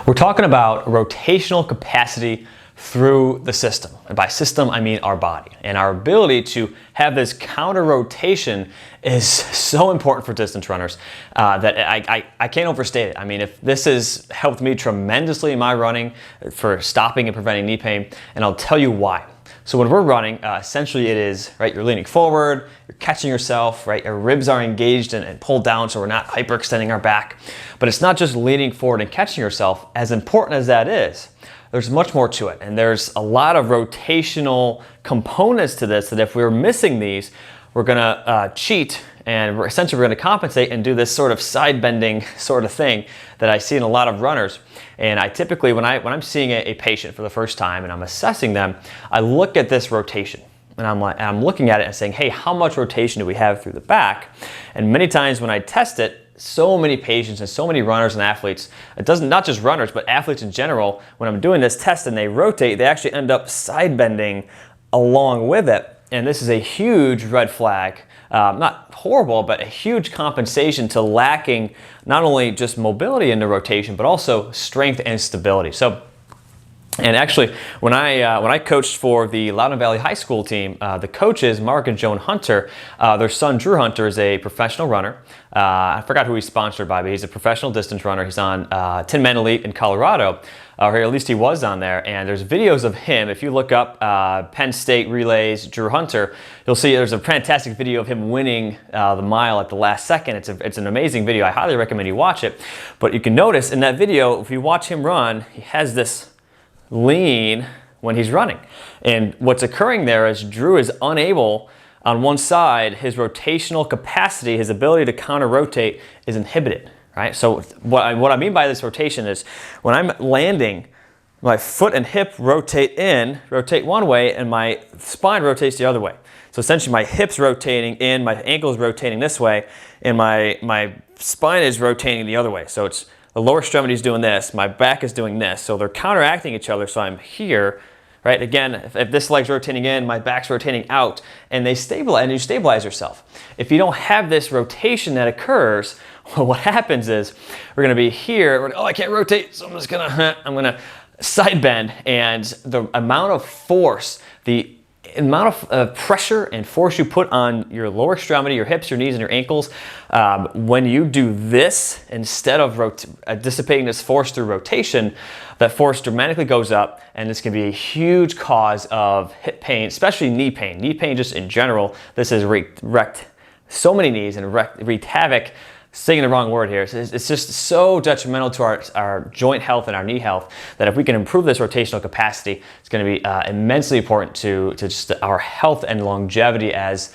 We're talking about rotational capacity through the system. And by system, I mean our body. And our ability to have this counter rotation is so important for distance runners that I can't overstate it. I mean, if this has helped me tremendously in my running for stopping and preventing knee pain, and I'll tell you why. So when we're running, essentially it is, right, you're leaning forward, you're catching yourself, right, your ribs are engaged and pulled down so we're not hyperextending our back. But it's not just leaning forward and catching yourself. As important as that is, there's much more to it. And there's a lot of rotational components to this that if we're missing these, we're gonna cheat, and we're gonna compensate and do this sort of side bending sort of thing that I see in a lot of runners. And I typically, when I'm seeing a patient for the first time and I'm assessing them, I look at this rotation. And I'm looking at it and saying, hey, how much rotation do we have through the back? And many times when I test it, so many patients and so many runners and athletes, it doesn't, not just runners, but athletes in general, when I'm doing this test and they rotate, they actually end up side bending along with it. And this is a huge red flag. Not horrible, but a huge compensation to lacking not only just mobility in the rotation, but also strength and stability. So, and actually, when I coached for the Loudoun Valley High School team, the coaches, Mark and Joan Hunter, their son Drew Hunter is a professional runner. I forgot who he's sponsored by, but he's a professional distance runner. He's on Tin Man Elite in Colorado, or at least he was on there. And there's videos of him. If you look up Penn State relays, Drew Hunter, you'll see there's a fantastic video of him winning the mile at the last second. It's an amazing video. I highly recommend you watch it. But you can notice in that video, if you watch him run, he has this lean when he's running. And what's occurring there is Drew is unable, on one side, his rotational capacity, his ability to counter rotate is inhibited, right? So what I mean by this rotation is when I'm landing, my foot and hip rotate one way, and my spine rotates the other way. So essentially my hip's rotating in, my ankle's rotating this way, and my spine is rotating the other way. So it's the lower extremity is doing this, my back is doing this. So they're counteracting each other. So I'm here, right? Again, if this leg's rotating in, my back's rotating out, and they stabilize, and you stabilize yourself. If you don't have this rotation that occurs, well, what happens is we're gonna be here, oh, I can't rotate, so I'm gonna side bend, and the amount of force, the amount of pressure and force you put on your lower extremity, your hips, your knees, and your ankles, when you do this instead of dissipating this force through rotation, that force dramatically goes up, and this can be a huge cause of hip pain, especially knee pain. Knee pain just in general, this has wrecked so many knees and wreaked havoc. Saying the wrong word here. It's just so detrimental to our joint health and our knee health that if we can improve this rotational capacity, it's going to be immensely important to just our health and longevity as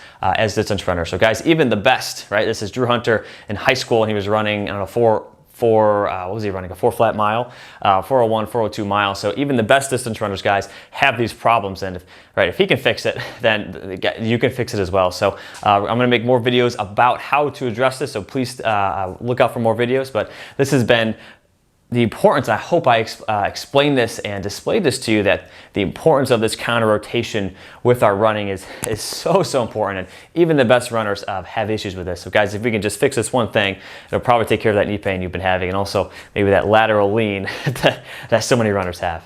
distance runners. So guys, even the best, right? This is Drew Hunter in high school, and he was running, I don't know, what was he running? A 4 flat mile, 401, 402 miles. So even the best distance runners, guys, have these problems. And if he can fix it, then you can fix it as well. So I'm going to make more videos about how to address this. So please look out for more videos. But this has been the importance. I hope I explained this and displayed this to you, that the importance of this counter rotation with our running is so important. And even the best runners have issues with this. So guys, if we can just fix this one thing, it'll probably take care of that knee pain you've been having, and also maybe that lateral lean that so many runners have.